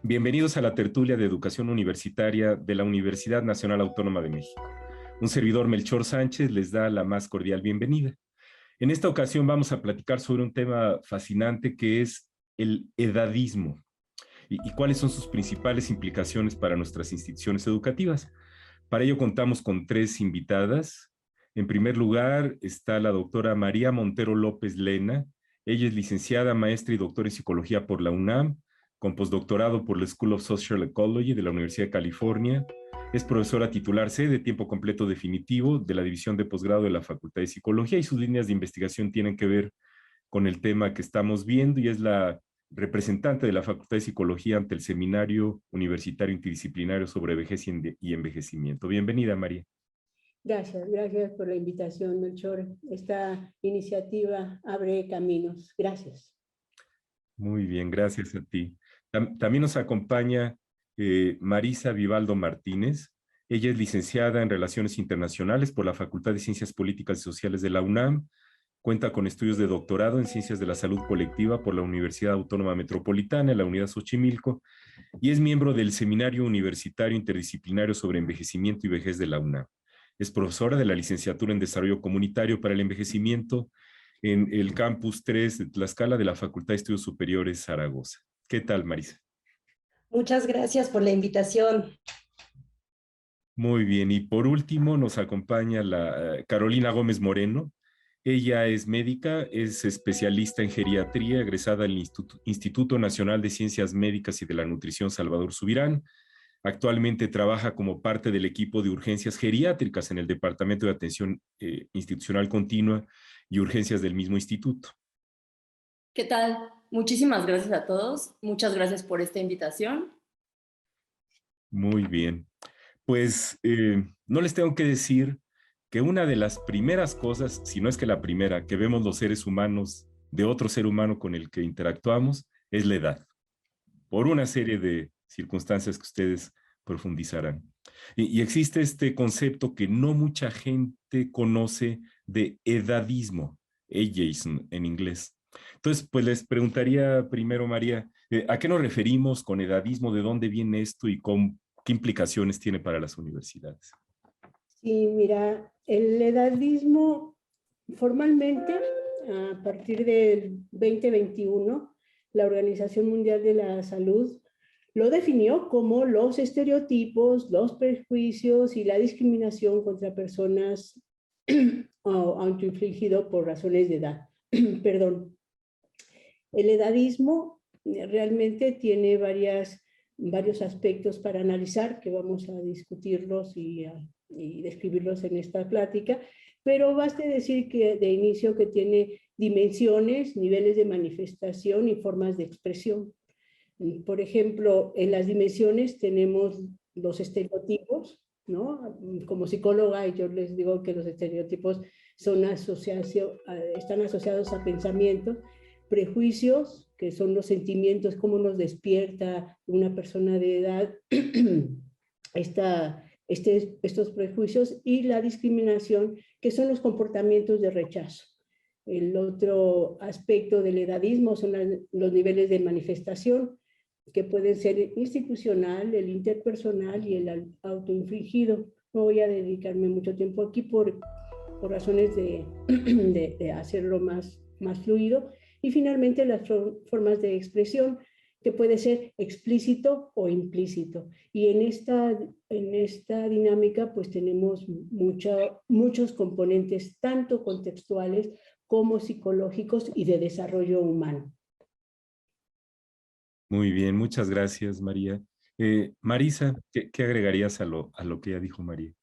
Bienvenidos a la tertulia de educación universitaria de la Universidad Nacional Autónoma de México. Un servidor, Melchor Sánchez, les da la más cordial bienvenida. En esta ocasión vamos a platicar sobre un tema fascinante que es el edadismo y cuáles son sus principales implicaciones para nuestras instituciones educativas. Para ello contamos con tres invitadas. En primer lugar está la doctora María Montero López Lena. Ella es licenciada, maestra y doctora en psicología por la UNAM, con postdoctorado por la School of Social Ecology de la Universidad de California. Es profesora titular C de tiempo completo definitivo de la División de Posgrado de la Facultad de Psicología y sus líneas de investigación tienen que ver con el tema que estamos viendo y es la representante de la Facultad de Psicología ante el Seminario Universitario Interdisciplinario sobre Vejez y Envejecimiento. Bienvenida, María. Gracias por la invitación, Melchor. Esta iniciativa abre caminos. Gracias. Muy bien, gracias a ti. También nos acompaña Marisa Vivaldo Martínez. Ella es licenciada en Relaciones Internacionales por la Facultad de Ciencias Políticas y Sociales de la UNAM. Cuenta con estudios de doctorado en Ciencias de la Salud Colectiva por la Universidad Autónoma Metropolitana, en la Unidad Xochimilco, y es miembro del Seminario Universitario Interdisciplinario sobre Envejecimiento y Vejez de la UNAM. Es profesora de la Licenciatura en Desarrollo Comunitario para el Envejecimiento en el Campus 3 de Tlaxcala de la Facultad de Estudios Superiores Zaragoza. ¿Qué tal, Marisa? Muchas gracias por la invitación. Muy bien, y por último nos acompaña la Carolina Gómez Moreno. Ella es médica, es especialista en geriatría, egresada del Instituto Nacional de Ciencias Médicas y de la Nutrición Salvador Subirán. Actualmente trabaja como parte del equipo de urgencias geriátricas en el Departamento de Atención Institucional Continua y Urgencias del mismo instituto. ¿Qué tal? Muchísimas gracias a todos. Muchas gracias por esta invitación. Muy bien. Pues no les tengo que decir que una de las primeras cosas, si no es que la primera, que vemos los seres humanos de otro ser humano con el que interactuamos, es la edad, por una serie de circunstancias que ustedes profundizarán. Y existe este concepto que no mucha gente conoce de edadismo, ageism en inglés. Entonces, pues les preguntaría primero, María, ¿a qué nos referimos con edadismo? ¿De dónde viene esto y qué implicaciones tiene para las universidades? Sí, mira, el edadismo formalmente, a partir del 2021, la Organización Mundial de la Salud lo definió como los estereotipos, los prejuicios y la discriminación contra personas autoinfligido por razones de edad. Perdón. El edadismo realmente tiene varios aspectos para analizar, que vamos a discutirlos y describirlos en esta plática, pero basta decir que de inicio que tiene dimensiones, niveles de manifestación y formas de expresión. Por ejemplo, en las dimensiones tenemos los estereotipos, ¿no? Como psicóloga, yo les digo que los estereotipos están asociados a pensamientos, prejuicios, que son los sentimientos, cómo nos despierta una persona de edad estos prejuicios, y la discriminación, que son los comportamientos de rechazo. El otro aspecto del edadismo son los niveles de manifestación, que pueden ser institucional, el interpersonal y el autoinfligido. No voy a dedicarme mucho tiempo aquí por razones de hacerlo más fluido. Y finalmente las formas de expresión, que puede ser explícito o implícito. Y en esta dinámica pues tenemos muchos componentes, tanto contextuales como psicológicos y de desarrollo humano. Muy bien, muchas gracias, María. Marisa, ¿qué agregarías a lo que ya dijo María?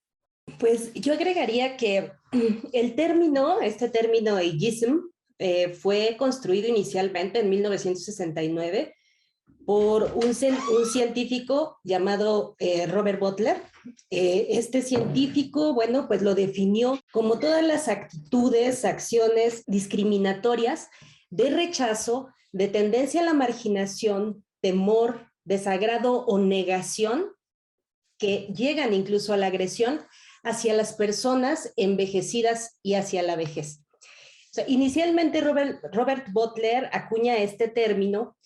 Pues yo agregaría que este término ageism, fue construido inicialmente en 1969 por un científico llamado Robert Butler. Este científico, bueno, pues lo definió como todas las actitudes, acciones discriminatorias de rechazo, de tendencia a la marginación, temor, desagrado o negación, que llegan incluso a la agresión hacia las personas envejecidas y hacia la vejez. O sea, inicialmente Robert Butler acuña este término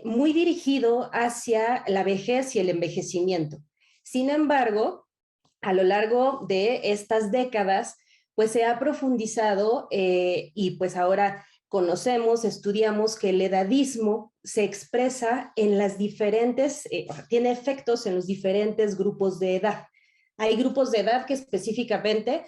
muy dirigido hacia la vejez y el envejecimiento. Sin embargo, a lo largo de estas décadas, pues se ha profundizado y pues ahora conocemos, estudiamos que el edadismo se expresa en las diferentes, tiene efectos en los diferentes grupos de edad. Hay grupos de edad que específicamente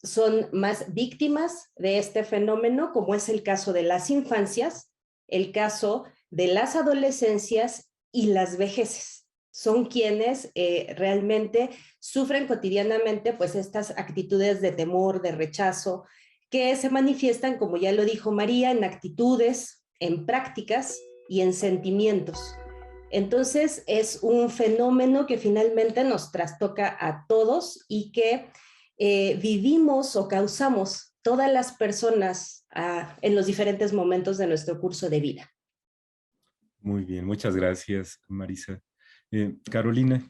son más víctimas de este fenómeno, como es el caso de las infancias, el caso de las adolescencias y las vejeces. Son quienes realmente sufren cotidianamente pues estas actitudes de temor, de rechazo, que se manifiestan, como ya lo dijo María, en actitudes, en prácticas y en sentimientos. Entonces es un fenómeno que finalmente nos trastoca a todos y que vivimos o causamos todas las personas en los diferentes momentos de nuestro curso de vida. Muy bien, muchas gracias, Marisa. Carolina.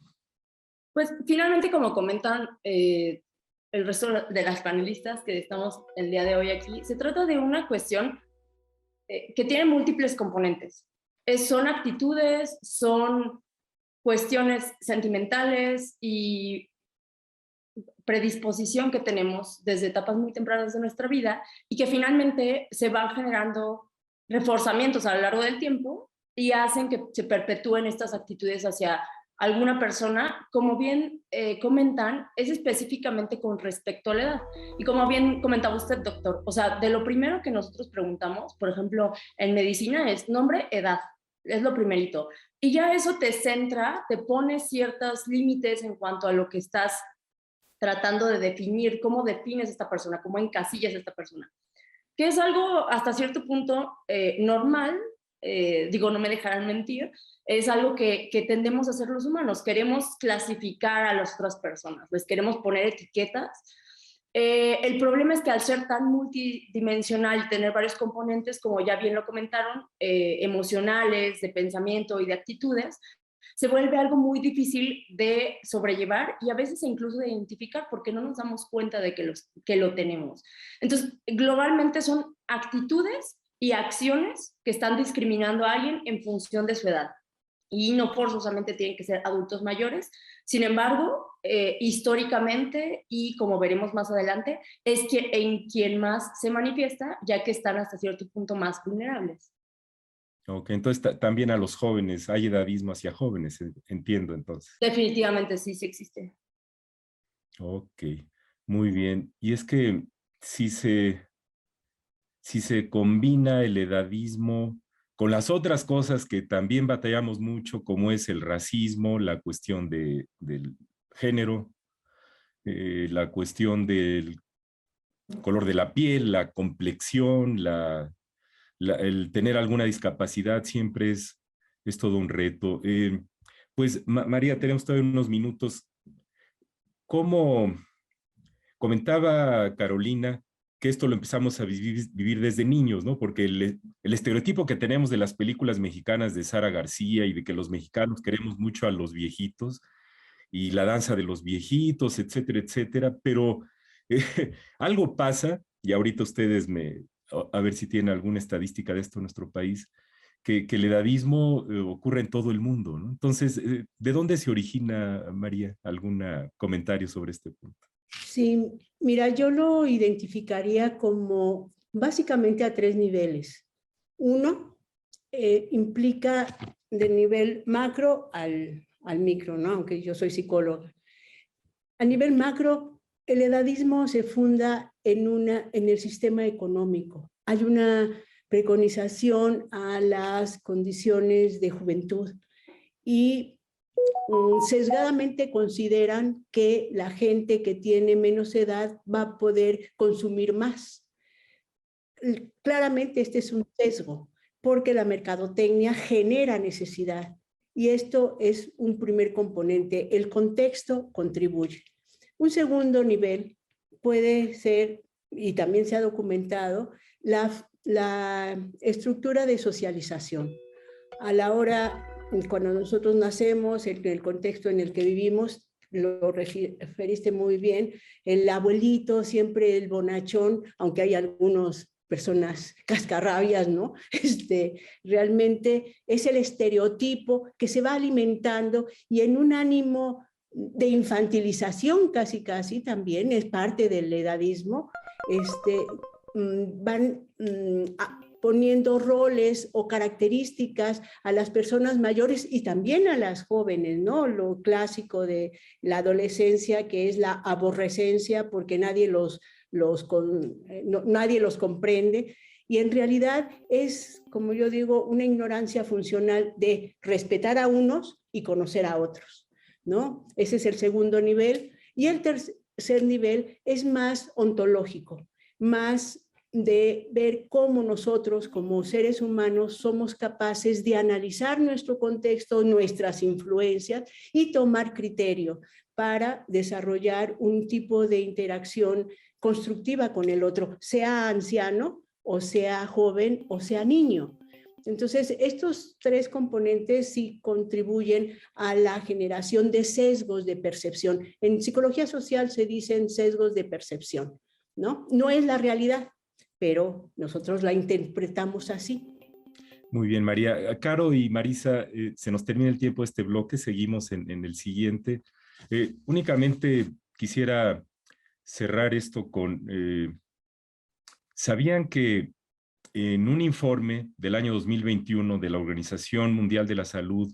Pues finalmente, como comentan el resto de las panelistas que estamos el día de hoy aquí, se trata de una cuestión que tiene múltiples componentes. Son actitudes, son cuestiones sentimentales y predisposición que tenemos desde etapas muy tempranas de nuestra vida y que finalmente se van generando reforzamientos a lo largo del tiempo y hacen que se perpetúen estas actitudes hacia alguna persona. Como bien comentan, es específicamente con respecto a la edad. Y como bien comentaba usted, doctor, o sea, de lo primero que nosotros preguntamos, por ejemplo, en medicina es nombre, edad. Es lo primerito. Y ya eso te centra, te pone ciertos límites en cuanto a lo que estás tratando de definir, cómo defines a esta persona, cómo encasillas a esta persona. Que es algo hasta cierto punto normal, digo, no me dejarán mentir, es algo que tendemos a hacer los humanos. Queremos clasificar a las otras personas, les queremos poner etiquetas. El problema es que al ser tan multidimensional y tener varios componentes, como ya bien lo comentaron, emocionales, de pensamiento y de actitudes, se vuelve algo muy difícil de sobrellevar y a veces incluso de identificar porque no nos damos cuenta de que lo tenemos. Entonces, globalmente son actitudes y acciones que están discriminando a alguien en función de su edad. Y no forzosamente tienen que ser adultos mayores. Sin embargo, históricamente, y como veremos más adelante, es en quien más se manifiesta, ya que están hasta cierto punto más vulnerables. Ok, entonces también a los jóvenes, hay edadismo hacia jóvenes, entiendo entonces. Definitivamente sí, sí existe. Ok, muy bien. Y es que si se combina el edadismo con las otras cosas que también batallamos mucho, como es el racismo, la cuestión del género, la cuestión del color de la piel, la complexión, el tener alguna discapacidad siempre es todo un reto. Pues María, tenemos todavía unos minutos. ¿Cómo comentaba Carolina que esto lo empezamos a vivir desde niños, ¿no? Porque el estereotipo que tenemos de las películas mexicanas de Sara García y de que los mexicanos queremos mucho a los viejitos y la danza de los viejitos, etcétera, etcétera, pero algo pasa, y ahorita ustedes a ver si tienen alguna estadística de esto en nuestro país, que el edadismo ocurre en todo el mundo, ¿no? Entonces, ¿de dónde se origina, María? ¿Algún comentario sobre este punto? Sí, mira, yo lo identificaría como básicamente a 3 niveles. Uno, implica del nivel macro al micro, ¿no? Aunque yo soy psicóloga. A nivel macro, el edadismo se funda en el sistema económico. Hay una preconización a las condiciones de juventud y sesgadamente consideran que la gente que tiene menos edad va a poder consumir más. Claramente este es un sesgo, porque la mercadotecnia genera necesidad. Y esto es un primer componente. El contexto contribuye. Un segundo nivel puede ser, y también se ha documentado, la estructura de socialización. A la hora, cuando nosotros nacemos, el contexto en el que vivimos, lo referiste muy bien, el abuelito, siempre el bonachón, aunque hay algunos personas cascarrabias, ¿no? Realmente es el estereotipo que se va alimentando y en un ánimo de infantilización casi también, es parte del edadismo, van poniendo roles o características a las personas mayores y también a las jóvenes, ¿no? Lo clásico de la adolescencia, que es la aborrecencia porque nadie nadie los comprende, y en realidad es, como yo digo, una ignorancia funcional de respetar a unos y conocer a otros, ¿no? Ese es el segundo nivel. Y el tercer nivel es más ontológico, más de ver cómo nosotros como seres humanos somos capaces de analizar nuestro contexto, nuestras influencias y tomar criterio para desarrollar un tipo de interacción constructiva con el otro, sea anciano o sea joven o sea niño. Entonces, estos tres componentes sí contribuyen a la generación de sesgos de percepción. En psicología social se dicen sesgos de percepción, ¿no? No es la realidad, pero nosotros la interpretamos así. Muy bien, María. Caro y Marisa, se nos termina el tiempo de este bloque, seguimos en el siguiente. Únicamente quisiera cerrar esto con, ¿sabían que en un informe del año 2021 de la Organización Mundial de la Salud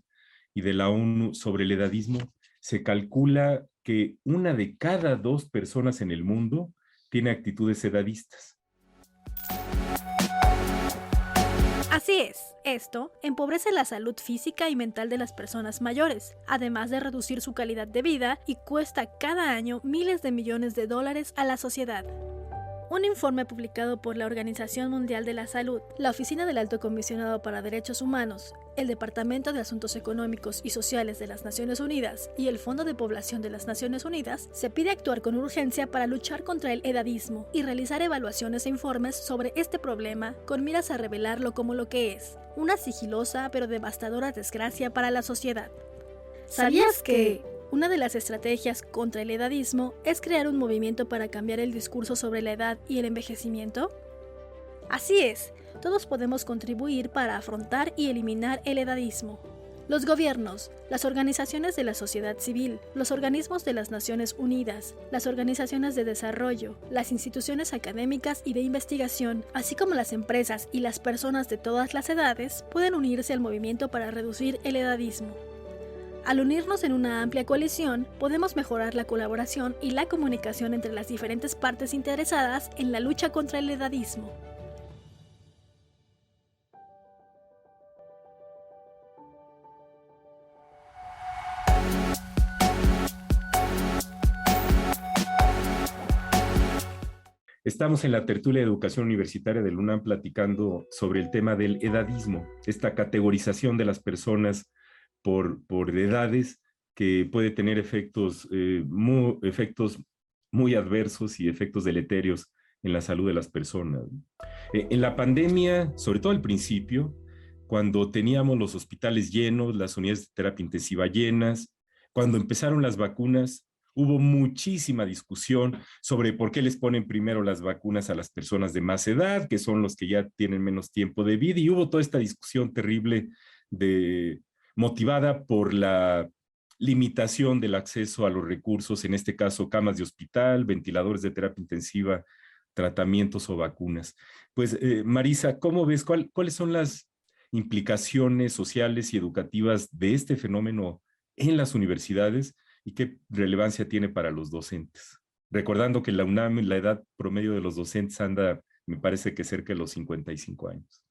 y de la ONU sobre el edadismo, se calcula que 1 de cada 2 personas en el mundo tiene actitudes edadistas? Así es, esto empobrece la salud física y mental de las personas mayores, además de reducir su calidad de vida y cuesta cada año miles de millones de dólares a la sociedad. Un informe publicado por la Organización Mundial de la Salud, la Oficina del Alto Comisionado para Derechos Humanos, el Departamento de Asuntos Económicos y Sociales de las Naciones Unidas y el Fondo de Población de las Naciones Unidas, se pide actuar con urgencia para luchar contra el edadismo y realizar evaluaciones e informes sobre este problema con miras a revelarlo como lo que es, una sigilosa pero devastadora desgracia para la sociedad. ¿Sabías que una de las estrategias contra el edadismo es crear un movimiento para cambiar el discurso sobre la edad y el envejecimiento? Así es, todos podemos contribuir para afrontar y eliminar el edadismo. Los gobiernos, las organizaciones de la sociedad civil, los organismos de las Naciones Unidas, las organizaciones de desarrollo, las instituciones académicas y de investigación, así como las empresas y las personas de todas las edades, pueden unirse al movimiento para reducir el edadismo. Al unirnos en una amplia coalición, podemos mejorar la colaboración y la comunicación entre las diferentes partes interesadas en la lucha contra el edadismo. Estamos en la tertulia de educación universitaria del UNAM platicando sobre el tema del edadismo, esta categorización de las personas por edades que puede tener efectos muy adversos y efectos deleterios en la salud de las personas. En la pandemia, sobre todo al principio, cuando teníamos los hospitales llenos, las unidades de terapia intensiva llenas, cuando empezaron las vacunas, hubo muchísima discusión sobre por qué les ponen primero las vacunas a las personas de más edad, que son los que ya tienen menos tiempo de vida, y hubo toda esta discusión terrible motivada por la limitación del acceso a los recursos, en este caso camas de hospital, ventiladores de terapia intensiva, tratamientos o vacunas. Pues Marisa, ¿cómo ves? ¿Cuáles son las implicaciones sociales y educativas de este fenómeno en las universidades y qué relevancia tiene para los docentes? Recordando que la UNAM, la edad promedio de los docentes anda, me parece que cerca de los 55 años.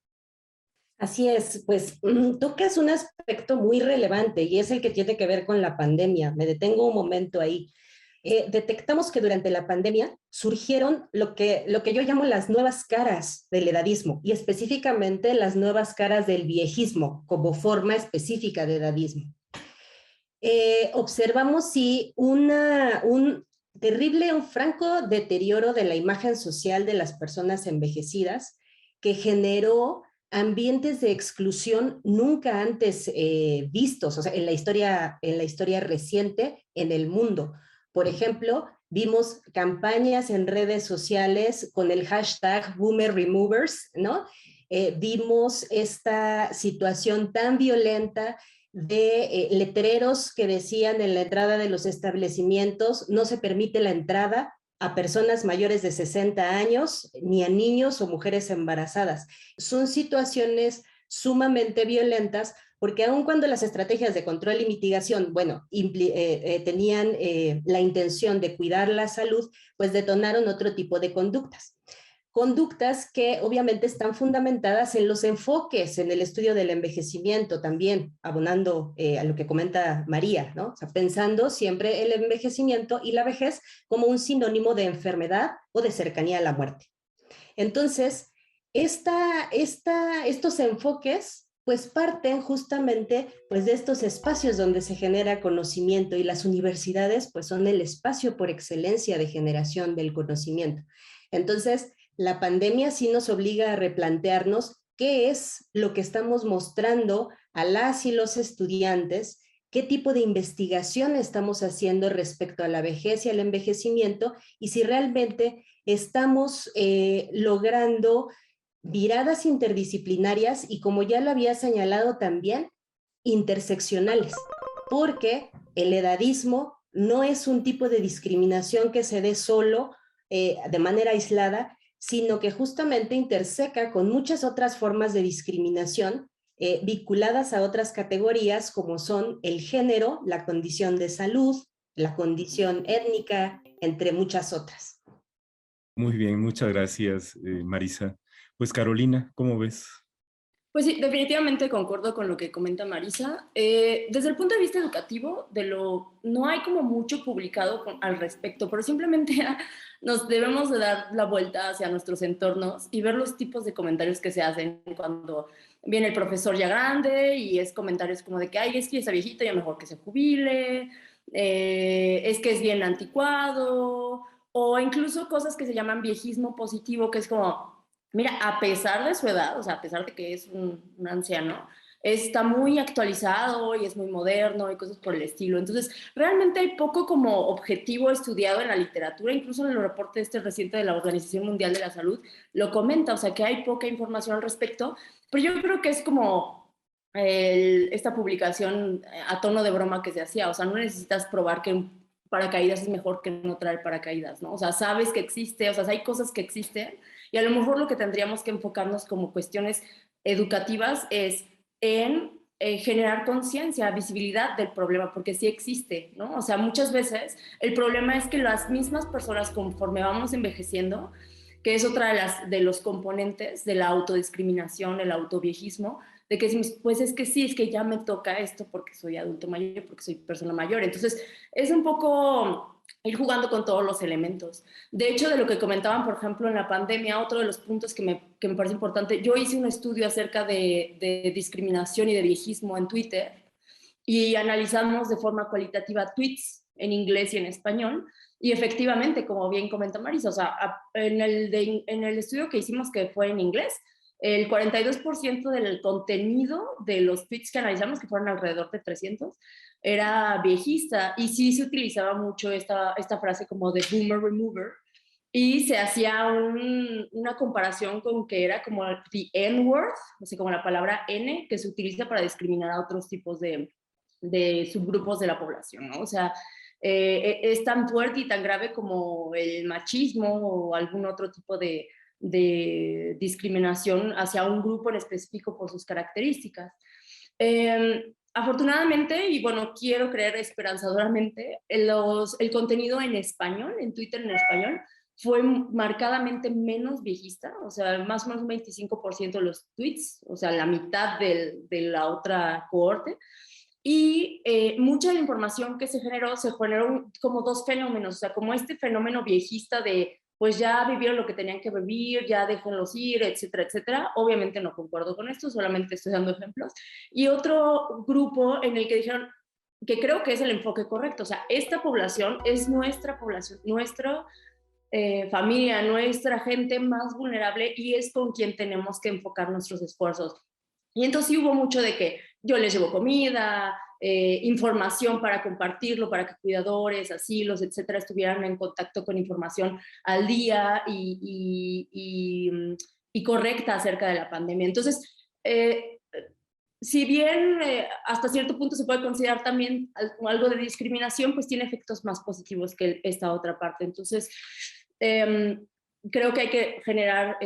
Así es, pues tocas un aspecto muy relevante y es el que tiene que ver con la pandemia. Me detengo un momento ahí. Detectamos que durante la pandemia surgieron lo que yo llamo las nuevas caras del edadismo y específicamente las nuevas caras del viejismo como forma específica de edadismo. Observamos sí un terrible, un franco deterioro de la imagen social de las personas envejecidas que generó ambientes de exclusión nunca antes vistos, o sea, en la historia reciente en el mundo. Por ejemplo, vimos campañas en redes sociales con el hashtag Boomer Removers, ¿no? Vimos esta situación tan violenta de letreros que decían en la entrada de los establecimientos, no se permite la entrada a personas mayores de 60 años, ni a niños o mujeres embarazadas. Son situaciones sumamente violentas porque aun cuando las estrategias de control y mitigación, bueno, tenían la intención de cuidar la salud, pues detonaron otro tipo de conductas que obviamente están fundamentadas en los enfoques, en el estudio del envejecimiento también, abonando a lo que comenta María, ¿no? O sea, pensando siempre el envejecimiento y la vejez como un sinónimo de enfermedad o de cercanía a la muerte. Entonces, estos enfoques pues parten justamente pues de estos espacios donde se genera conocimiento y las universidades pues son el espacio por excelencia de generación del conocimiento. Entonces, la pandemia sí nos obliga a replantearnos qué es lo que estamos mostrando a las y los estudiantes, qué tipo de investigación estamos haciendo respecto a la vejez y al envejecimiento y si realmente estamos logrando miradas interdisciplinarias y como ya lo había señalado también, interseccionales, porque el edadismo no es un tipo de discriminación que se dé solo de manera aislada, sino que justamente interseca con muchas otras formas de discriminación vinculadas a otras categorías como son el género, la condición de salud, la condición étnica, entre muchas otras. Muy bien, muchas gracias, Marisa. Pues Carolina, ¿cómo ves? Pues sí, definitivamente concuerdo con lo que comenta Marisa. Desde el punto de vista educativo, no hay como mucho publicado al respecto, pero simplemente nos debemos de dar la vuelta hacia nuestros entornos y ver los tipos de comentarios que se hacen cuando viene el profesor ya grande y es comentarios como de que, ay, es que está viejito, ya mejor que se jubile, es que es bien anticuado, o incluso cosas que se llaman viejismo positivo, que es como... Mira, a pesar de su edad, o sea, a pesar de que es un anciano, está muy actualizado y es muy moderno y cosas por el estilo. Entonces, realmente hay poco como objetivo estudiado en la literatura, incluso en el reporte reciente de la Organización Mundial de la Salud, lo comenta, o sea, que hay poca información al respecto, pero yo creo que es como esta publicación a tono de broma que se hacía, o sea, no necesitas probar que un paracaídas es mejor que no traer paracaídas, ¿no? O sea, sabes que existe, o sea, hay cosas que existen y a lo mejor lo que tendríamos que enfocarnos como cuestiones educativas es en generar conciencia, visibilidad del problema, porque sí existe, ¿no? O sea, muchas veces el problema es que las mismas personas conforme vamos envejeciendo, que es otra de los componentes de la autodiscriminación, el autoviejismo, de que decimos, pues es que sí, es que ya me toca esto porque soy adulto mayor, porque soy persona mayor. Entonces, es un poco ir jugando con todos los elementos. De hecho, de lo que comentaban, por ejemplo, en la pandemia, otro de los puntos que me parece importante, yo hice un estudio acerca de discriminación y de viejismo en Twitter y analizamos de forma cualitativa tweets en inglés y en español. Y efectivamente, como bien comenta Marisa, o sea, en el estudio que hicimos que fue en inglés, el 42% del contenido de los tweets que analizamos, que fueron alrededor de 300, era viejista y sí se utilizaba mucho esta frase como de boomer remover y se hacía una comparación con que era como the N-word, o sea, como la palabra N que se utiliza para discriminar a otros tipos de subgrupos de la población, ¿no? O sea, es tan fuerte y tan grave como el machismo o algún otro tipo de discriminación hacia un grupo en específico por sus características. Afortunadamente, y bueno, quiero creer esperanzadoramente, el contenido en español, en Twitter en español, fue marcadamente menos viejista, o sea, más o menos un 25% de los tweets, o sea, la mitad de la otra cohorte. Y mucha de la información que se generó como dos fenómenos, o sea, como este fenómeno viejista de pues ya vivieron lo que tenían que vivir, ya déjenlos ir, etcétera, etcétera. Obviamente no concuerdo con esto, solamente estoy dando ejemplos. Y otro grupo en el que dijeron, que creo que es el enfoque correcto, o sea, esta población es nuestra población, nuestra familia, nuestra gente más vulnerable y es con quien tenemos que enfocar nuestros esfuerzos. Y entonces sí hubo mucho de que yo les llevo comida, información para compartirlo, para que cuidadores, asilos, etcétera, estuvieran en contacto con información al día y correcta acerca de la pandemia. Entonces, si bien hasta cierto punto se puede considerar también algo de discriminación, pues tiene efectos más positivos que esta otra parte. Entonces, creo que hay que generar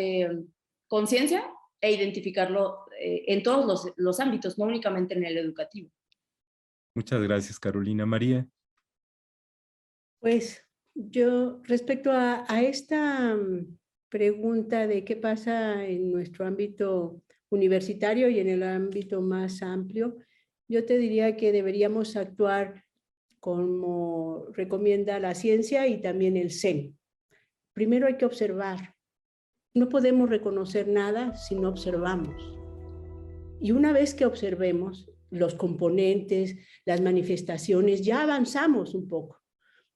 conciencia e identificarlo en todos los ámbitos, no únicamente en el educativo. Muchas gracias, Carolina. María. Pues yo, respecto a esta pregunta de qué pasa en nuestro ámbito universitario y en el ámbito más amplio, yo te diría que deberíamos actuar como recomienda la ciencia y también el CEN. Primero hay que observar. No podemos reconocer nada si no observamos. Y una vez que observemos los componentes, las manifestaciones, ya avanzamos un poco,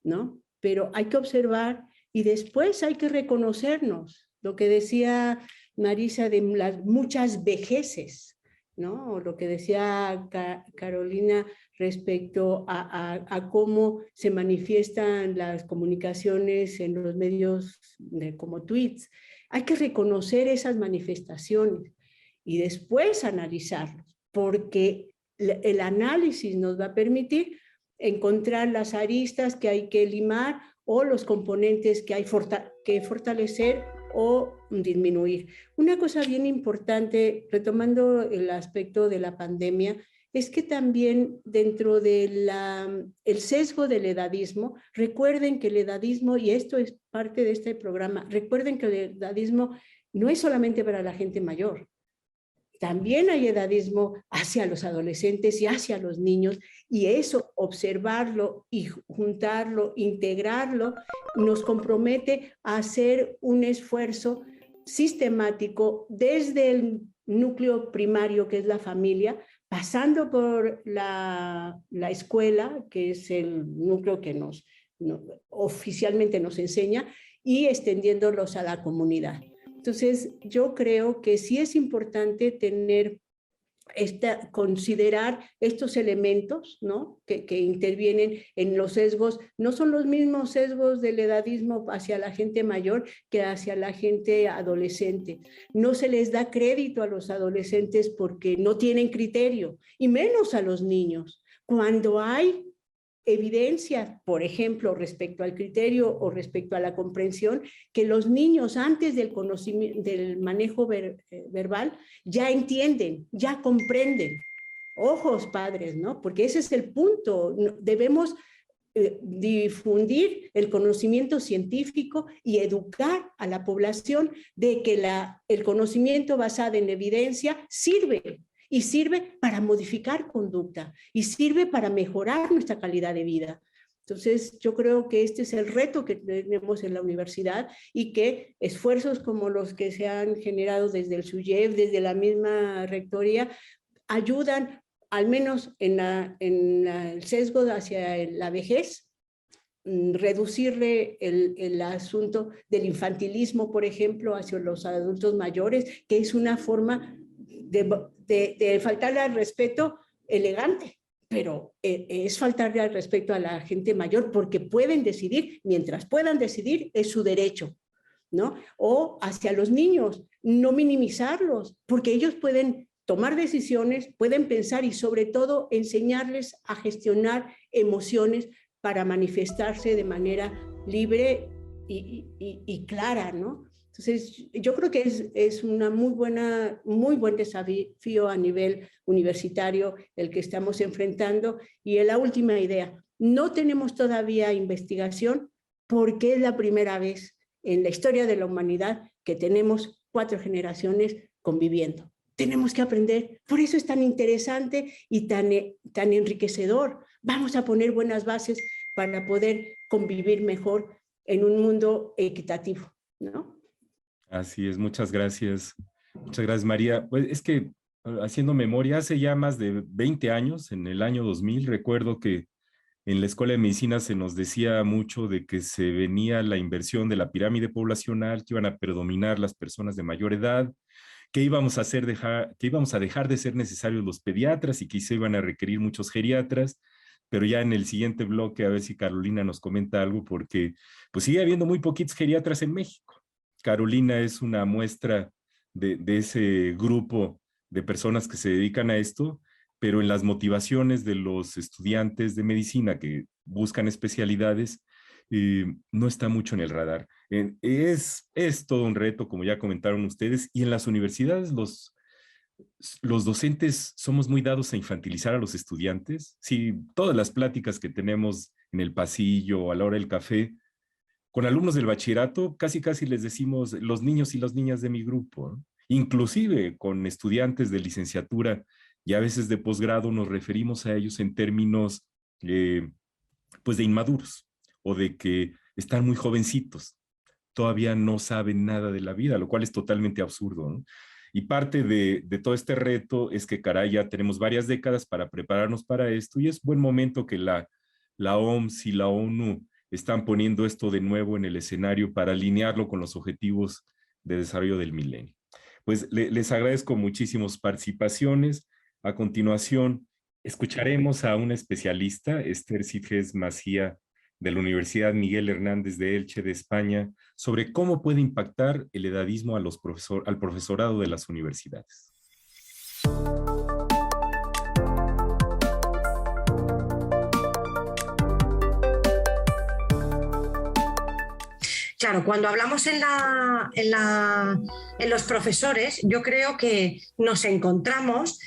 ¿no? Pero hay que observar y después hay que reconocernos. Lo que decía Marisa de las muchas vejeces, ¿no? O lo que decía Carolina respecto a cómo se manifiestan las comunicaciones en los medios como tweets. Hay que reconocer esas manifestaciones y después analizarlos, porque el análisis nos va a permitir encontrar las aristas que hay que limar o los componentes que hay que fortalecer o disminuir. Una cosa bien importante, retomando el aspecto de la pandemia, es que también dentro del sesgo del edadismo, recuerden que el edadismo, y esto es parte de este programa, recuerden que el edadismo no es solamente para la gente mayor, también hay edadismo hacia los adolescentes y hacia los niños, y eso, observarlo y juntarlo, integrarlo, nos compromete a hacer un esfuerzo sistemático desde el núcleo primario, que es la familia, pasando por la escuela, que es el núcleo que oficialmente nos enseña, y extendiéndolos a la comunidad. Entonces, yo creo que sí es importante considerar estos elementos, ¿no? que intervienen en los sesgos. No son los mismos sesgos del edadismo hacia la gente mayor que hacia la gente adolescente. No se les da crédito a los adolescentes porque no tienen criterio, y menos a los niños. Cuando hay evidencia, por ejemplo, respecto al criterio o respecto a la comprensión, que los niños antes del conocimiento, del manejo verbal, ya entienden, ya comprenden. Ojos, padres, ¿no? Porque ese es el punto. Debemos difundir el conocimiento científico y educar a la población de que el conocimiento basado en evidencia sirve. Y sirve para modificar conducta, y sirve para mejorar nuestra calidad de vida. Entonces, yo creo que este es el reto que tenemos en la universidad, y que esfuerzos como los que se han generado desde el SUYEF, desde la misma rectoría, ayudan, al menos en el sesgo hacia la vejez, reducirle el asunto del infantilismo, por ejemplo, hacia los adultos mayores, que es una forma de faltarle al respeto elegante, pero es faltarle al respeto a la gente mayor, porque pueden decidir, mientras puedan decidir, es su derecho, ¿no? O hacia los niños, no minimizarlos, porque ellos pueden tomar decisiones, pueden pensar, y sobre todo enseñarles a gestionar emociones para manifestarse de manera libre y clara, ¿no? Entonces, yo creo que es una muy buen desafío a nivel universitario el que estamos enfrentando. Y la última idea, no tenemos todavía investigación porque es la primera vez en la historia de la humanidad que tenemos 4 generaciones conviviendo. Tenemos que aprender, por eso es tan interesante y tan enriquecedor. Vamos a poner buenas bases para poder convivir mejor en un mundo equitativo, ¿no? Así es, muchas gracias. Muchas gracias, María. Pues es que haciendo memoria, hace ya más de 20 años, en el año 2000, recuerdo que en la Escuela de Medicina se nos decía mucho de que se venía la inversión de la pirámide poblacional, que iban a predominar las personas de mayor edad, que íbamos a dejar de ser necesarios los pediatras y que se iban a requerir muchos geriatras, pero ya en el siguiente bloque a ver si Carolina nos comenta algo, porque pues sigue habiendo muy poquitos geriatras en México. Carolina es una muestra de ese grupo de personas que se dedican a esto, pero en las motivaciones de los estudiantes de medicina que buscan especialidades, no está mucho en el radar. Es todo un reto, como ya comentaron ustedes, y en las universidades los docentes somos muy dados a infantilizar a los estudiantes. Sí, todas las pláticas que tenemos en el pasillo o a la hora del café, con alumnos del bachillerato, casi les decimos los niños y las niñas de mi grupo, ¿no? Inclusive con estudiantes de licenciatura y a veces de posgrado nos referimos a ellos en términos pues de inmaduros o de que están muy jovencitos, todavía no saben nada de la vida, lo cual es totalmente absurdo, ¿no? Y parte de todo este reto es que, caray, ya tenemos varias décadas para prepararnos para esto y es buen momento que la OMS y la ONU están poniendo esto de nuevo en el escenario para alinearlo con los objetivos de desarrollo del milenio. Pues les agradezco muchísimas participaciones. A continuación, escucharemos a una especialista, Esther Sitges Macía, de la Universidad Miguel Hernández de Elche, de España, sobre cómo puede impactar el edadismo al profesorado de las universidades. Claro, cuando hablamos en los profesores, yo creo que nos encontramos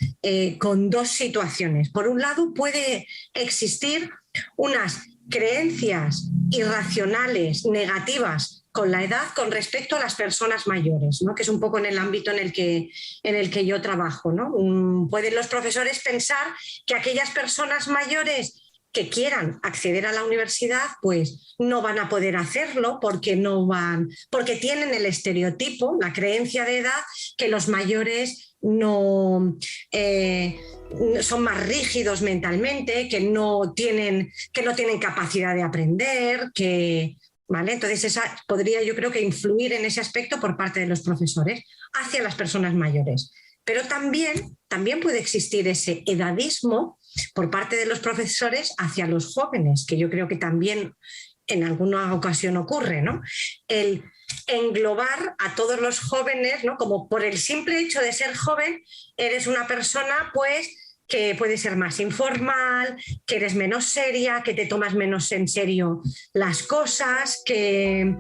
con dos situaciones. Por un lado, puede existir unas creencias irracionales, negativas con la edad con respecto a las personas mayores, ¿no? Que es un poco en el ámbito en el que yo trabajo, ¿no? Pueden los profesores pensar que aquellas personas mayores que quieran acceder a la universidad, pues no van a poder hacerlo porque tienen el estereotipo, la creencia de edad, que los mayores no son más rígidos mentalmente, que no tienen capacidad de aprender, ¿vale? Entonces esa podría, yo creo, que influir en ese aspecto por parte de los profesores hacia las personas mayores. Pero también puede existir ese edadismo por parte de los profesores hacia los jóvenes, que yo creo que también en alguna ocasión ocurre, ¿no? El englobar a todos los jóvenes, ¿no? Como por el simple hecho de ser joven, eres una persona, pues, que puede ser más informal, que eres menos seria, que te tomas menos en serio las cosas, que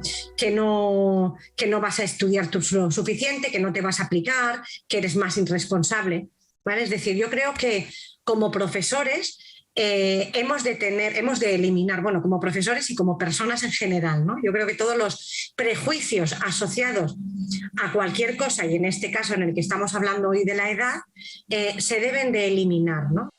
no vas a estudiar lo suficiente, que no te vas a aplicar, que eres más irresponsable, ¿vale? Es decir, yo creo que como profesores hemos de eliminar, bueno, como profesores y como personas en general, ¿no? Yo creo que todos los prejuicios asociados a cualquier cosa, y en este caso en el que estamos hablando hoy de la edad, se deben de eliminar, ¿no?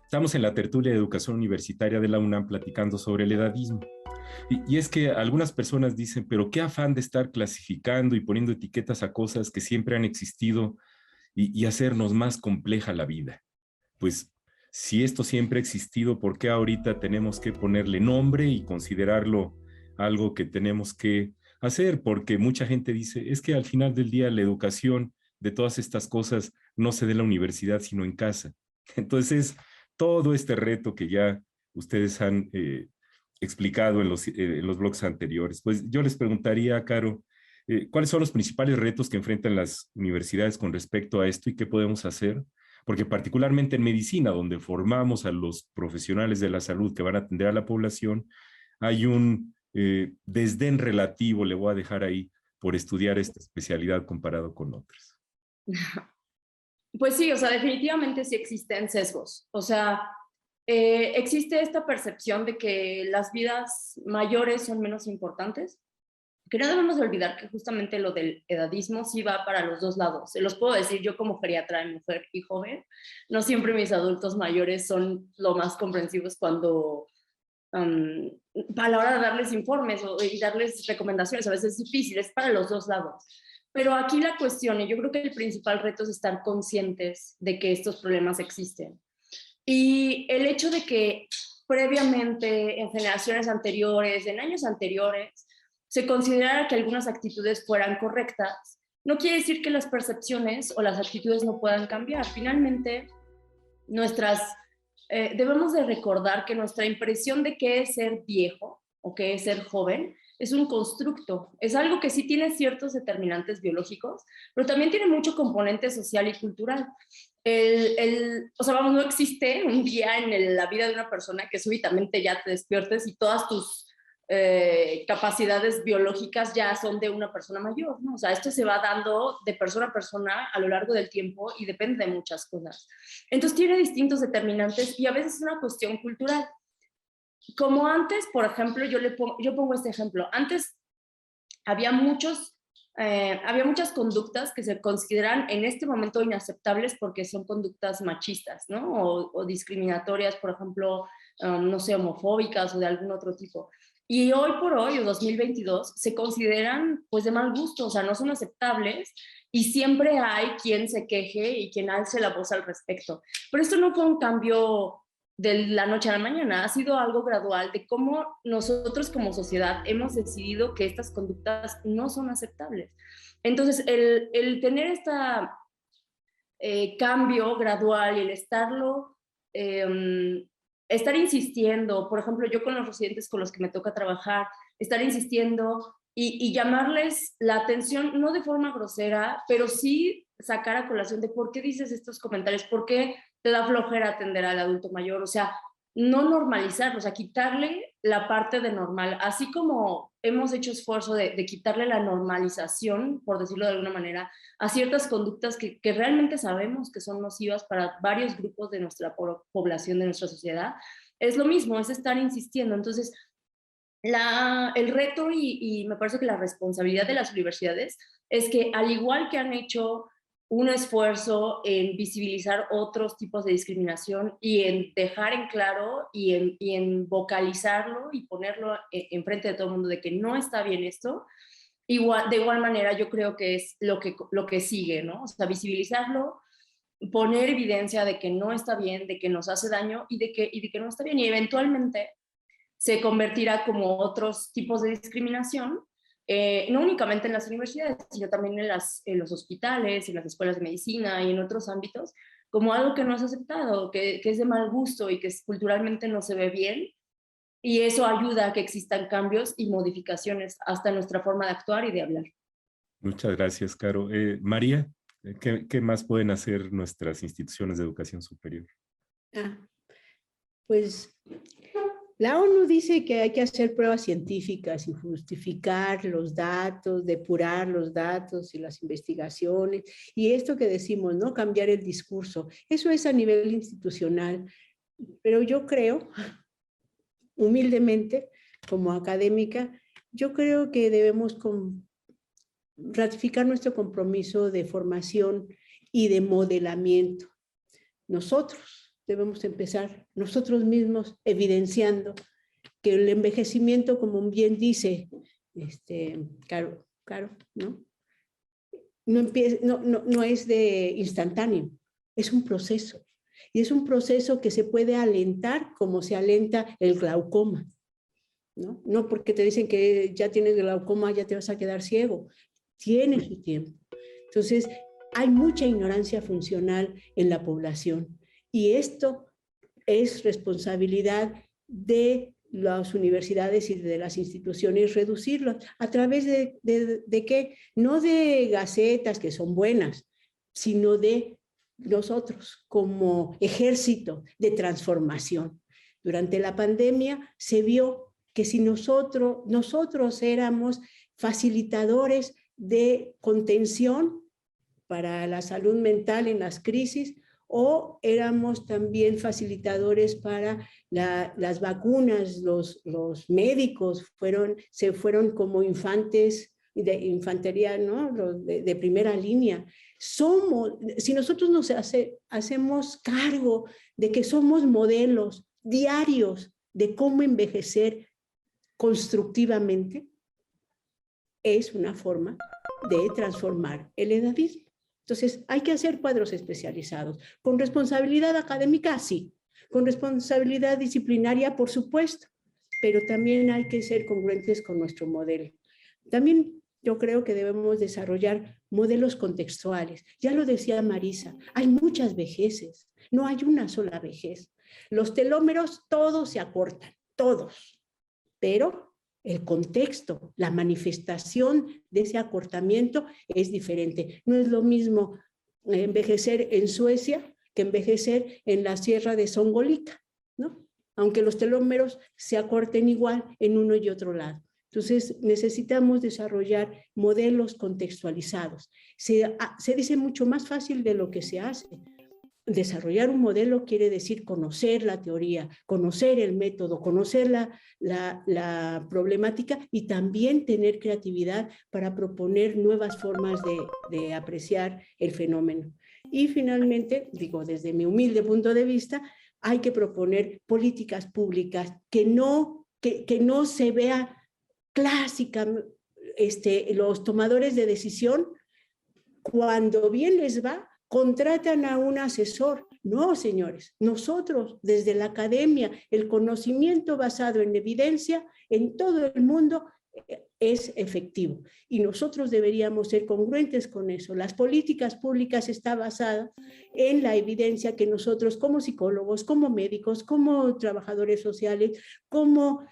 Estamos en la tertulia de educación universitaria de la UNAM platicando sobre el edadismo. Y es que algunas personas dicen, pero qué afán de estar clasificando y poniendo etiquetas a cosas que siempre han existido y hacernos más compleja la vida. Pues Si esto siempre ha existido, ¿por qué ahorita tenemos que ponerle nombre y considerarlo algo que tenemos que hacer? Porque mucha gente dice, es que al final del día la educación de todas estas cosas no se da en la universidad, sino en casa. Entonces, todo este reto que ya ustedes han explicado en los blogs anteriores, pues yo les preguntaría, Caro, ¿cuáles son los principales retos que enfrentan las universidades con respecto a esto y qué podemos hacer? Porque particularmente en medicina, donde formamos a los profesionales de la salud que van a atender a la población, hay un desdén relativo, le voy a dejar ahí, por estudiar esta especialidad comparado con otras. Pues sí, o sea, definitivamente sí existen sesgos. O sea, existe esta percepción de que las vidas mayores son menos importantes, que no debemos olvidar que justamente lo del edadismo sí va para los dos lados. Se los puedo decir yo como geriatra de mujer y joven, no siempre mis adultos mayores son lo más comprensivos cuando a la hora de darles informes y darles recomendaciones, a veces es difícil, es para los dos lados. Pero aquí la cuestión, y yo creo que el principal reto es estar conscientes de que estos problemas existen. Y el hecho de que previamente, en generaciones anteriores, en años anteriores, se considerara que algunas actitudes fueran correctas, no quiere decir que las percepciones o las actitudes no puedan cambiar. Finalmente, debemos de recordar que nuestra impresión de qué es ser viejo o qué es ser joven es un constructo, es algo que sí tiene ciertos determinantes biológicos, pero también tiene mucho componente social y cultural. O sea, vamos, no existe un día en la vida de una persona que súbitamente ya te despiertes y todas tus capacidades biológicas ya son de una persona mayor, ¿no? O sea, esto se va dando de persona a persona a lo largo del tiempo y depende de muchas cosas. Entonces tiene distintos determinantes y a veces es una cuestión cultural. Como antes, por ejemplo, yo pongo este ejemplo. Antes había muchas conductas que se consideran en este momento inaceptables porque son conductas machistas, ¿no? O discriminatorias, por ejemplo, no sé, homofóbicas o de algún otro tipo. Y hoy por hoy, o 2022, se consideran pues de mal gusto, o sea, no son aceptables y siempre hay quien se queje y quien alce la voz al respecto. Pero esto no fue un cambio de la noche a la mañana, ha sido algo gradual de cómo nosotros como sociedad hemos decidido que estas conductas no son aceptables. Entonces, el tener este cambio gradual y el estar insistiendo, por ejemplo, yo con los residentes con los que me toca trabajar, estar insistiendo y llamarles la atención, no de forma grosera, pero sí sacar a colación de por qué dices estos comentarios, por qué te da flojera atender al adulto mayor, o sea, no normalizarlo, o sea, quitarle la parte de normal, así como hemos hecho esfuerzo de quitarle la normalización, por decirlo de alguna manera, a ciertas conductas que realmente sabemos que son nocivas para varios grupos de nuestra población, de nuestra sociedad, es lo mismo, es estar insistiendo. Entonces, el reto y me parece que la responsabilidad de las universidades es que al igual que han hecho un esfuerzo en visibilizar otros tipos de discriminación y en dejar en claro y en vocalizarlo y ponerlo enfrente de todo el mundo de que no está bien esto, de igual manera yo creo que es lo que sigue, ¿no? O sea, visibilizarlo, poner evidencia de que no está bien, de que nos hace daño y de que no está bien, y eventualmente se convertirá como otros tipos de discriminación, no únicamente en las universidades, sino también en los hospitales, en las escuelas de medicina y en otros ámbitos, como algo que no es aceptado, que es de mal gusto y que culturalmente no se ve bien, y eso ayuda a que existan cambios y modificaciones hasta en nuestra forma de actuar y de hablar. Muchas gracias, Caro. María, ¿qué más pueden hacer nuestras instituciones de educación superior? Pues la ONU dice que hay que hacer pruebas científicas y justificar los datos, depurar los datos y las investigaciones. Y esto que decimos, ¿no? Cambiar el discurso. Eso es a nivel institucional. Pero yo creo, humildemente, como académica, yo creo que debemos ratificar nuestro compromiso de formación y de modelamiento. Nosotros debemos empezar nosotros mismos evidenciando que el envejecimiento, como bien dice Caro, ¿no? No es de instantáneo, es un proceso. Y es un proceso que se puede alentar como se alenta el glaucoma, ¿no? No porque te dicen que ya tienes glaucoma, ya te vas a quedar ciego. Tiene su tiempo. Entonces, hay mucha ignorancia funcional en la población y esto es responsabilidad de las universidades y de las instituciones reducirlo a través de qué, no de gacetas que son buenas, sino de nosotros como ejército de transformación. Durante la pandemia se vio que si nosotros éramos facilitadores de contención para la salud mental en las crisis, o éramos también facilitadores para las vacunas, los médicos se fueron como infantes de infantería, ¿no? de primera línea. Si nosotros nos hacemos cargo de que somos modelos diarios de cómo envejecer constructivamente, es una forma de transformar el edadismo. Entonces, hay que hacer cuadros especializados. ¿Con responsabilidad académica? Sí. ¿Con responsabilidad disciplinaria? Por supuesto. Pero también hay que ser congruentes con nuestro modelo. También yo creo que debemos desarrollar modelos contextuales. Ya lo decía Marisa, hay muchas vejeces. No hay una sola vejez. Los telómeros todos se acortan, todos. Pero el contexto, la manifestación de ese acortamiento es diferente. No es lo mismo envejecer en Suecia que envejecer en la sierra de Songolica, ¿no? Aunque los telómeros se acorten igual en uno y otro lado. Entonces, necesitamos desarrollar modelos contextualizados. Se dice mucho más fácil de lo que se hace. Desarrollar un modelo quiere decir conocer la teoría, conocer el método, conocer la problemática y también tener creatividad para proponer nuevas formas de apreciar el fenómeno. Y finalmente, digo, desde mi humilde punto de vista, hay que proponer políticas públicas que no se vea clásica, los tomadores de decisión, cuando bien les va, contratan a un asesor. No, señores, nosotros desde la academia, el conocimiento basado en evidencia en todo el mundo es efectivo y nosotros deberíamos ser congruentes con eso. Las políticas públicas están basadas en la evidencia que nosotros como psicólogos, como médicos, como trabajadores sociales, como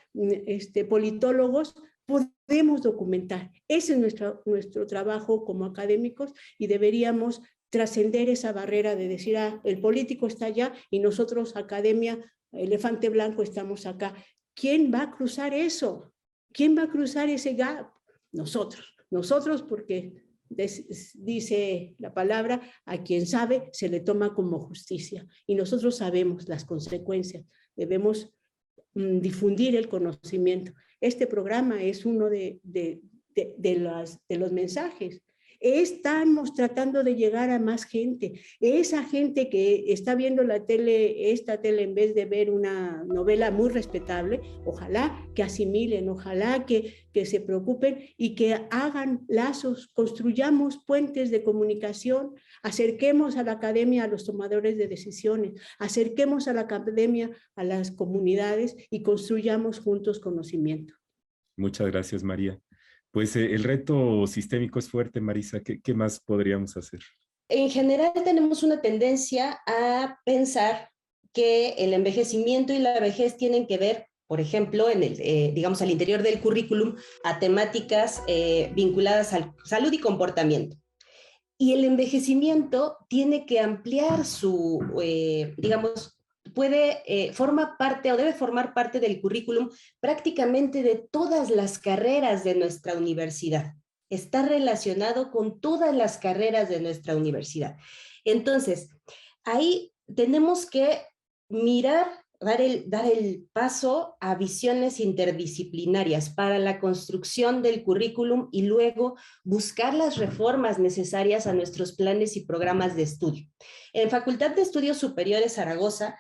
politólogos, podemos documentar. Ese es nuestro trabajo como académicos y deberíamos trascender esa barrera de decir, el político está allá y nosotros, academia, elefante blanco, estamos acá. ¿Quién va a cruzar eso? ¿Quién va a cruzar ese gap? Nosotros porque dice la palabra, a quien sabe se le toma como justicia y nosotros sabemos las consecuencias. Debemos difundir el conocimiento. Este programa es uno de los mensajes. Estamos tratando de llegar a más gente. Esa gente que está viendo esta tele en vez de ver una novela muy respetable, ojalá que asimilen, ojalá que se preocupen y que hagan lazos, construyamos puentes de comunicación, acerquemos a la academia a los tomadores de decisiones, acerquemos a la academia a las comunidades y construyamos juntos conocimiento. Muchas gracias, María. Pues el reto sistémico es fuerte, Marisa. ¿Qué más podríamos hacer? En general tenemos una tendencia a pensar que el envejecimiento y la vejez tienen que ver, por ejemplo, digamos al interior del currículum, a temáticas vinculadas a salud y comportamiento. Y el envejecimiento tiene que ampliar su, digamos, forma parte o debe formar parte del currículum prácticamente de todas las carreras de nuestra universidad. Está relacionado con todas las carreras de nuestra universidad. Entonces, ahí tenemos que mirar, dar el paso a visiones interdisciplinarias para la construcción del currículum y luego buscar las reformas necesarias a nuestros planes y programas de estudio. En Facultad de Estudios Superiores Zaragoza,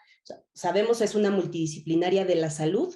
sabemos es una multidisciplinaria de la salud,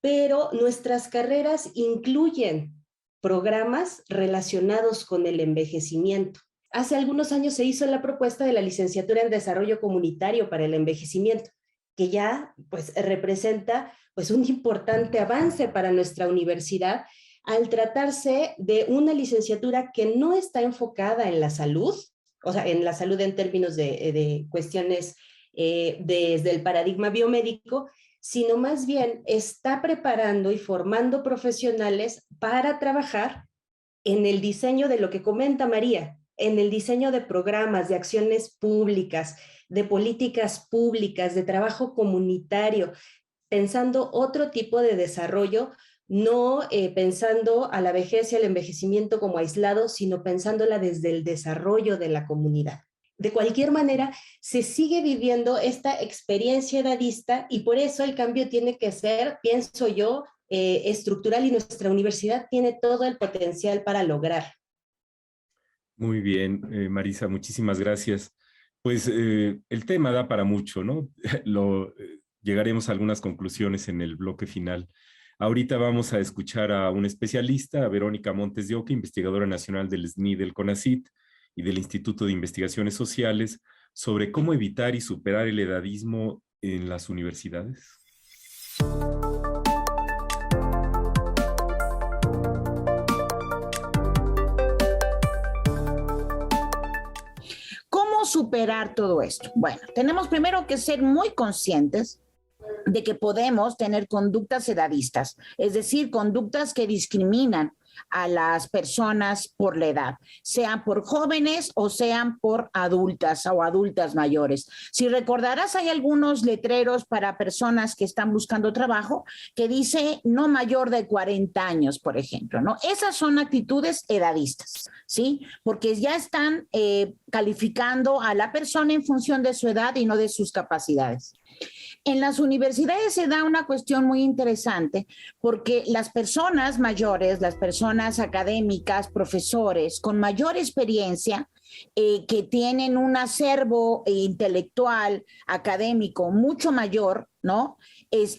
pero nuestras carreras incluyen programas relacionados con el envejecimiento. hace algunos años se hizo la propuesta de la licenciatura en Desarrollo Comunitario para el Envejecimiento, que ya pues representa pues un importante avance para nuestra universidad al tratarse de una licenciatura que no está enfocada en la salud, o sea, en la salud en términos de cuestiones desde el paradigma biomédico, sino más bien está preparando y formando profesionales para trabajar en el diseño de lo que comenta María, en el diseño de programas, de acciones públicas, de políticas públicas, de trabajo comunitario, pensando otro tipo de desarrollo, no pensando a la vejez y al envejecimiento como aislados, sino pensándola desde el desarrollo de la comunidad. De cualquier manera, se sigue viviendo esta experiencia edadista y por eso el cambio tiene que ser, pienso yo, estructural, y nuestra universidad tiene todo el potencial para lograr. Muy bien, Marisa, muchísimas gracias. Pues el tema da para mucho, ¿no? Llegaremos a algunas conclusiones en el bloque final. Ahorita vamos a escuchar a un especialista, a Verónica Montes de Oca, investigadora nacional del SNI del CONACYT y del Instituto de Investigaciones Sociales, sobre cómo evitar y superar el edadismo en las universidades. ¿Cómo superar todo esto? Bueno, tenemos primero que ser muy conscientes de que podemos tener conductas edadistas, es decir, conductas que discriminan a las personas por la edad, sean por jóvenes o sean por adultas o adultas mayores. Si recordarás, hay algunos letreros para personas que están buscando trabajo que dice no mayor de 40 años, por ejemplo, ¿no? Esas son actitudes edadistas, ¿sí? Porque ya están calificando a la persona en función de su edad y no de sus capacidades. En las universidades se da una cuestión muy interesante porque las personas mayores, las personas académicas, profesores con mayor experiencia, que tienen un acervo intelectual, académico mucho mayor, ¿no?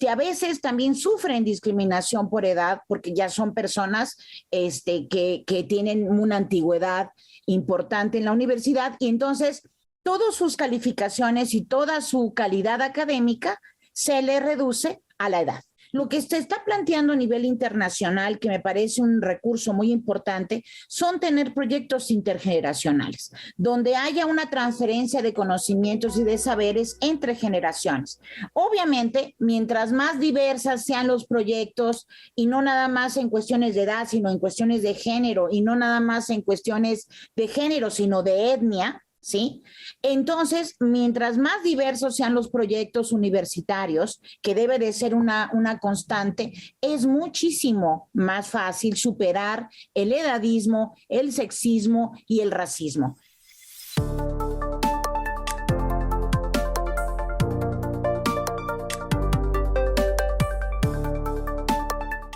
A veces también sufren discriminación por edad porque ya son personas que tienen una antigüedad importante en la universidad y entonces todas sus calificaciones y toda su calidad académica se le reduce a la edad. Lo que se está planteando a nivel internacional, que me parece un recurso muy importante, son tener proyectos intergeneracionales, donde haya una transferencia de conocimientos y de saberes entre generaciones. Obviamente, mientras más diversas sean los proyectos, y no nada más en cuestiones de edad, sino en cuestiones de género, y no nada más en cuestiones de género, sino de etnia, ¿sí? Entonces, mientras más diversos sean los proyectos universitarios, que debe de ser una constante, es muchísimo más fácil superar el edadismo, el sexismo y el racismo.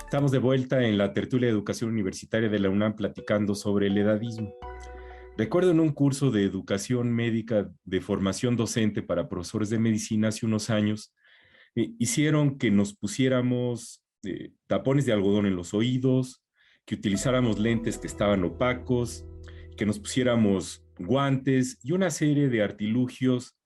Estamos de vuelta en la tertulia de educación universitaria de la UNAM platicando sobre el edadismo. Recuerdo en un curso de educación médica de formación docente para profesores de medicina hace unos años, hicieron que nos pusiéramos tapones de algodón en los oídos, que utilizáramos lentes que estaban opacos, que nos pusiéramos guantes y una serie de artilugios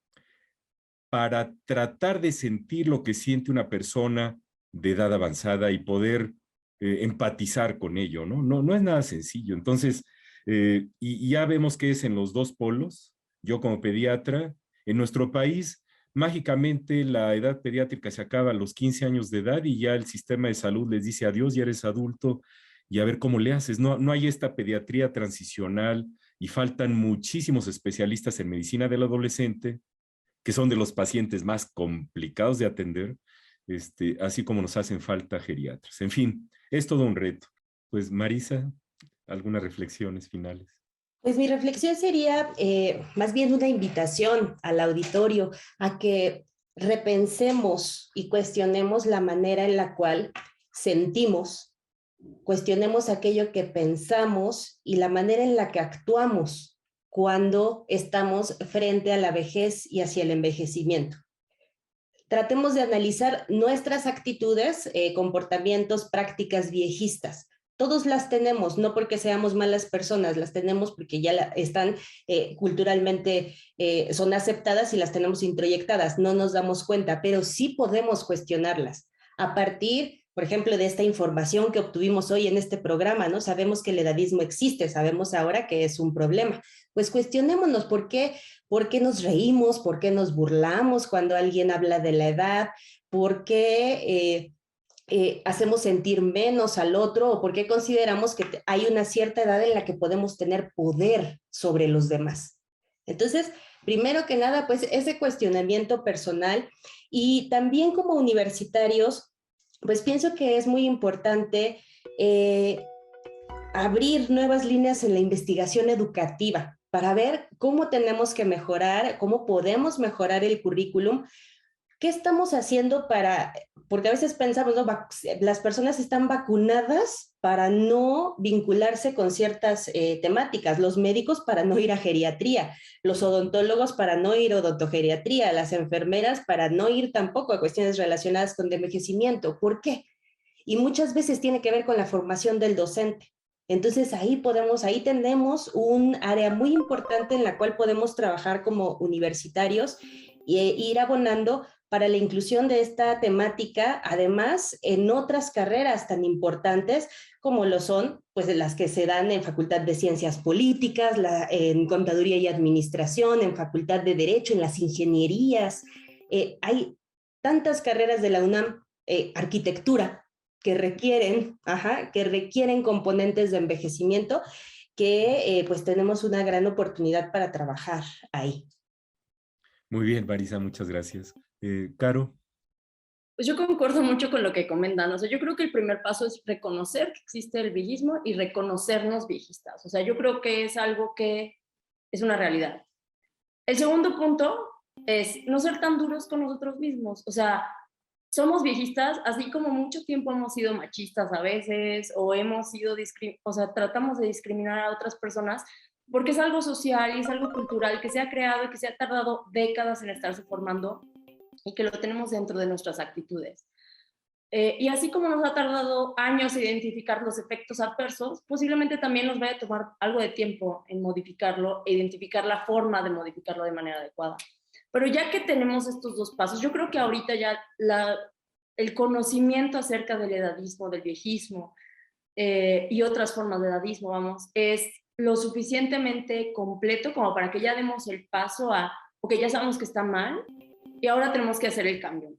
para tratar de sentir lo que siente una persona de edad avanzada y poder empatizar con ello, ¿no? No es nada sencillo. Entonces, y ya vemos que es en los dos polos. Yo como pediatra, en nuestro país, mágicamente la edad pediátrica se acaba a los 15 años de edad y ya el sistema de salud les dice adiós, ya eres adulto y a ver cómo le haces. No hay esta pediatría transicional y faltan muchísimos especialistas en medicina del adolescente, que son de los pacientes más complicados de atender, así como nos hacen falta geriatras. En fin, es todo un reto. Pues Marisa, algunas reflexiones finales. Pues mi reflexión sería más bien una invitación al auditorio a que repensemos y cuestionemos la manera en la cual sentimos, cuestionemos aquello que pensamos y la manera en la que actuamos cuando estamos frente a la vejez y hacia el envejecimiento. Tratemos de analizar nuestras actitudes, comportamientos, prácticas viejistas, todos las tenemos, no porque seamos malas personas, las tenemos porque ya están culturalmente, son aceptadas y las tenemos introyectadas, no nos damos cuenta, pero sí podemos cuestionarlas a partir, por ejemplo, de esta información que obtuvimos hoy en este programa, ¿no? Sabemos que el edadismo existe, sabemos ahora que es un problema. Pues cuestionémonos por qué nos reímos, por qué nos burlamos cuando alguien habla de la edad, por qué hacemos sentir menos al otro, o por qué consideramos que hay una cierta edad en la que podemos tener poder sobre los demás. Entonces, primero que nada, pues ese cuestionamiento personal, y también como universitarios, pues pienso que es muy importante abrir nuevas líneas en la investigación educativa para ver cómo tenemos que mejorar, cómo podemos mejorar el currículum. ¿Qué estamos haciendo porque a veces pensamos, ¿no? Las personas están vacunadas para no vincularse con ciertas temáticas, los médicos para no ir a geriatría, los odontólogos para no ir a odontogeriatría, las enfermeras para no ir tampoco a cuestiones relacionadas con envejecimiento? ¿Por qué? Y muchas veces tiene que ver con la formación del docente. Entonces ahí tenemos un área muy importante en la cual podemos trabajar como universitarios e ir abonando para la inclusión de esta temática, además en otras carreras tan importantes como lo son pues las que se dan en Facultad de Ciencias Políticas, en Contaduría y Administración, en Facultad de Derecho, en las ingenierías. Hay tantas carreras de la UNAM, arquitectura, que requieren componentes de envejecimiento, que pues tenemos una gran oportunidad para trabajar ahí. Muy bien, Marisa, muchas gracias. Caro. Pues yo concuerdo mucho con lo que comentan. O sea, yo creo que el primer paso es reconocer que existe el viejismo y reconocernos viejistas. O sea, yo creo que es algo que es una realidad. El segundo punto es no ser tan duros con nosotros mismos. O sea, somos viejistas, así como mucho tiempo hemos sido machistas a veces, o hemos sido, tratamos de discriminar a otras personas, porque es algo social y es algo cultural que se ha creado y que se ha tardado décadas en estarse formando, y que lo tenemos dentro de nuestras actitudes. Y así como nos ha tardado años identificar los efectos adversos, posiblemente también nos vaya a tomar algo de tiempo en modificarlo e identificar la forma de modificarlo de manera adecuada. Pero ya que tenemos estos dos pasos, yo creo que ahorita ya el conocimiento acerca del edadismo, del viejismo y otras formas de edadismo, es lo suficientemente completo como para que ya demos el paso a, ok, ya sabemos que está mal, y ahora tenemos que hacer el cambio.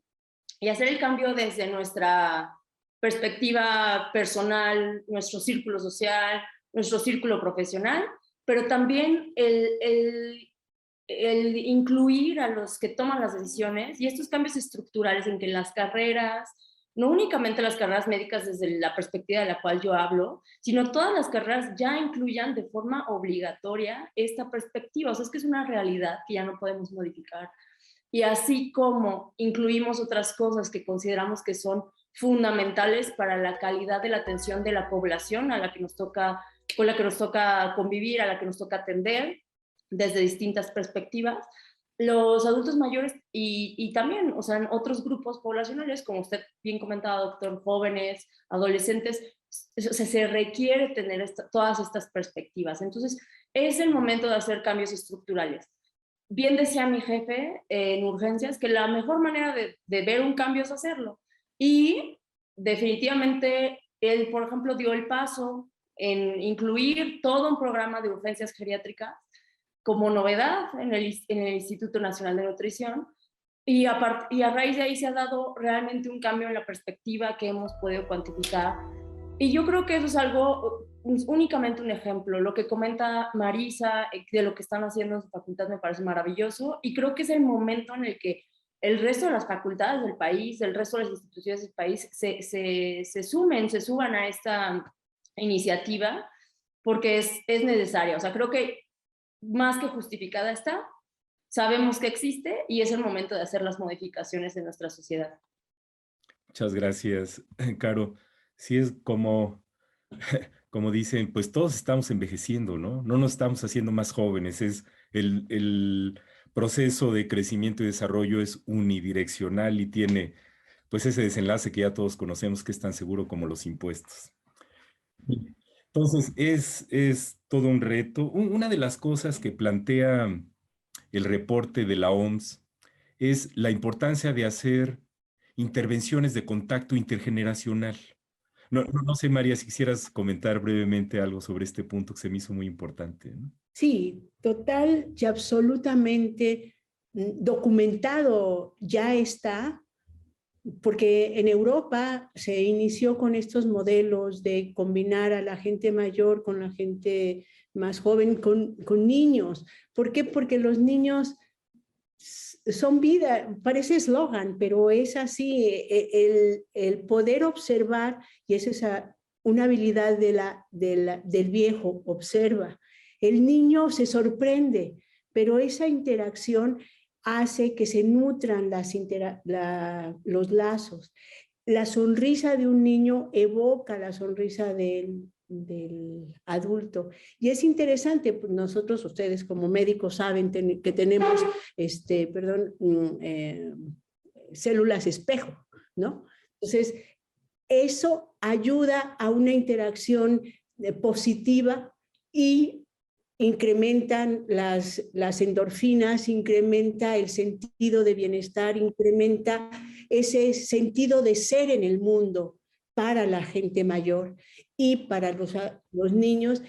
Y hacer el cambio desde nuestra perspectiva personal, nuestro círculo social, nuestro círculo profesional, pero también el incluir a los que toman las decisiones y estos cambios estructurales en que las carreras, no únicamente las carreras médicas desde la perspectiva de la cual yo hablo, sino todas las carreras ya incluyan de forma obligatoria esta perspectiva. O sea, es que es una realidad que ya no podemos modificar. Y así como incluimos otras cosas que consideramos que son fundamentales para la calidad de la atención de la población con la que nos toca convivir, a la que nos toca atender desde distintas perspectivas, los adultos mayores y también, o sea, en otros grupos poblacionales, como usted bien comentaba, doctor, jóvenes, adolescentes, se requiere tener todas estas perspectivas. Entonces, es el momento de hacer cambios estructurales. Bien decía mi jefe en urgencias que la mejor manera de ver un cambio es hacerlo. Y definitivamente él, por ejemplo, dio el paso en incluir todo un programa de urgencias geriátricas como novedad en el Instituto Nacional de Nutrición. Y a raíz de ahí se ha dado realmente un cambio en la perspectiva que hemos podido cuantificar. Y yo creo que eso es algo, únicamente un ejemplo. Lo que comenta Marisa de lo que están haciendo en su facultad me parece maravilloso, y creo que es el momento en el que el resto de las facultades del país, el resto de las instituciones del país se suban a esta iniciativa, porque es necesaria. O sea, creo que más que justificada está, sabemos que existe y es el momento de hacer las modificaciones en nuestra sociedad. Muchas gracias, Caro. Sí, es como dicen, pues todos estamos envejeciendo, ¿no? No nos estamos haciendo más jóvenes. Es el proceso de crecimiento y desarrollo es unidireccional y tiene pues ese desenlace que ya todos conocemos, que es tan seguro como los impuestos. Entonces, es todo un reto. Una de las cosas que plantea el reporte de la OMS es la importancia de hacer intervenciones de contacto intergeneracional. No sé, María, si quisieras comentar brevemente algo sobre este punto que se me hizo muy importante, ¿no? Sí, total y absolutamente documentado ya está, porque en Europa se inició con estos modelos de combinar a la gente mayor con la gente más joven, con niños. ¿Por qué? Porque los niños son vida, parece eslogan, pero es así, el poder observar, y esa es una habilidad del viejo, observa. El niño se sorprende, pero esa interacción hace que se nutran los lazos. La sonrisa de un niño evoca la sonrisa del adulto. Y es interesante, pues nosotros, ustedes como médicos saben que tenemos, células espejo, ¿no? Entonces, eso ayuda a una interacción positiva y incrementan las endorfinas, incrementa el sentido de bienestar, incrementa ese sentido de ser en el mundo para la gente mayor y para los niños.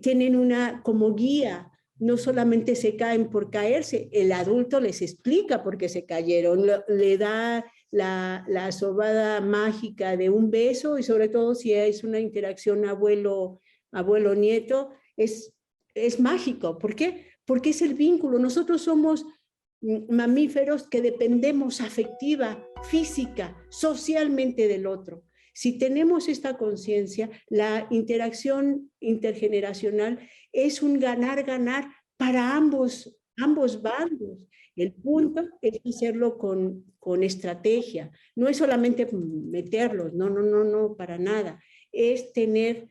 Tienen una como guía, no solamente se caen por caerse, el adulto les explica por qué se cayeron, le da la sobada mágica de un beso, y sobre todo si es una interacción abuelo-nieto, es mágico. ¿Por qué? Porque es el vínculo. Nosotros somos mamíferos que dependemos afectiva, física, socialmente del otro. Si tenemos esta conciencia, la interacción intergeneracional es un ganar-ganar para ambos bandos. El punto es hacerlo con estrategia. No es solamente meterlos, no, para nada. Es tener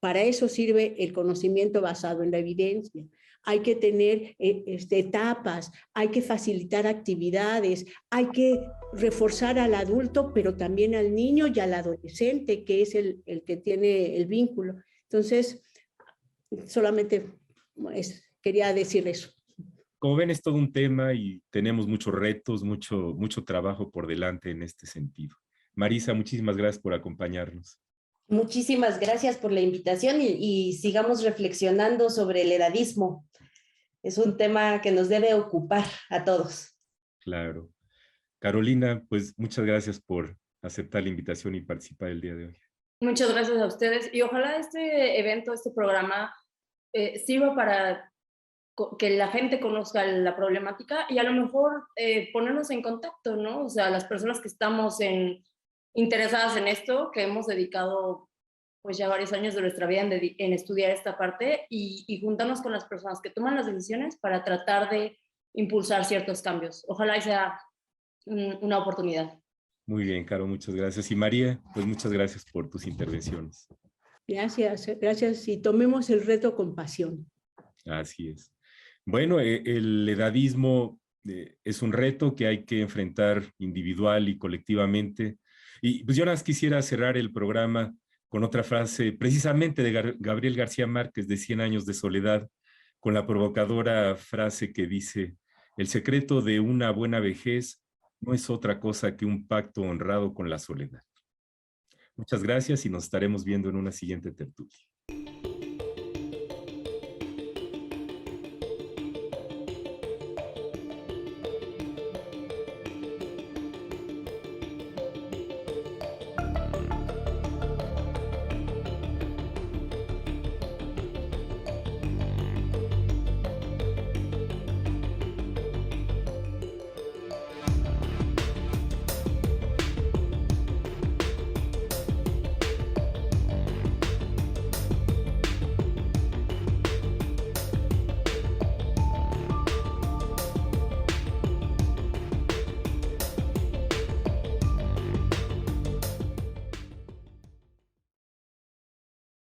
para eso sirve el conocimiento basado en la evidencia. Hay que tener etapas, hay que facilitar actividades, hay que reforzar al adulto, pero también al niño y al adolescente, que es el que tiene el vínculo. Entonces, solamente quería decir eso. Como ven, es todo un tema y tenemos muchos retos, mucho trabajo por delante en este sentido. Marisa, muchísimas gracias por acompañarnos. Muchísimas gracias por la invitación y sigamos reflexionando sobre el edadismo. Es un tema que nos debe ocupar a todos. Claro. Carolina, pues muchas gracias por aceptar la invitación y participar el día de hoy. Muchas gracias a ustedes y ojalá este evento, este programa sirva para que la gente conozca la problemática y a lo mejor ponernos en contacto, ¿no? O sea, las personas que estamos interesadas en esto, que hemos dedicado pues ya varios años de nuestra vida en estudiar esta parte y juntarnos con las personas que toman las decisiones para tratar de impulsar ciertos cambios. Ojalá y sea una oportunidad. Muy bien, Caro, muchas gracias. Y María, pues muchas gracias por tus intervenciones. Gracias y tomemos el reto con pasión. Así es. Bueno, el edadismo es un reto que hay que enfrentar individual y colectivamente. Y pues yo nada más quisiera cerrar el programa con otra frase precisamente de Gabriel García Márquez, de 100 años de soledad, con la provocadora frase que dice: el secreto de una buena vejez no es otra cosa que un pacto honrado con la soledad. Muchas gracias y nos estaremos viendo en una siguiente tertulia.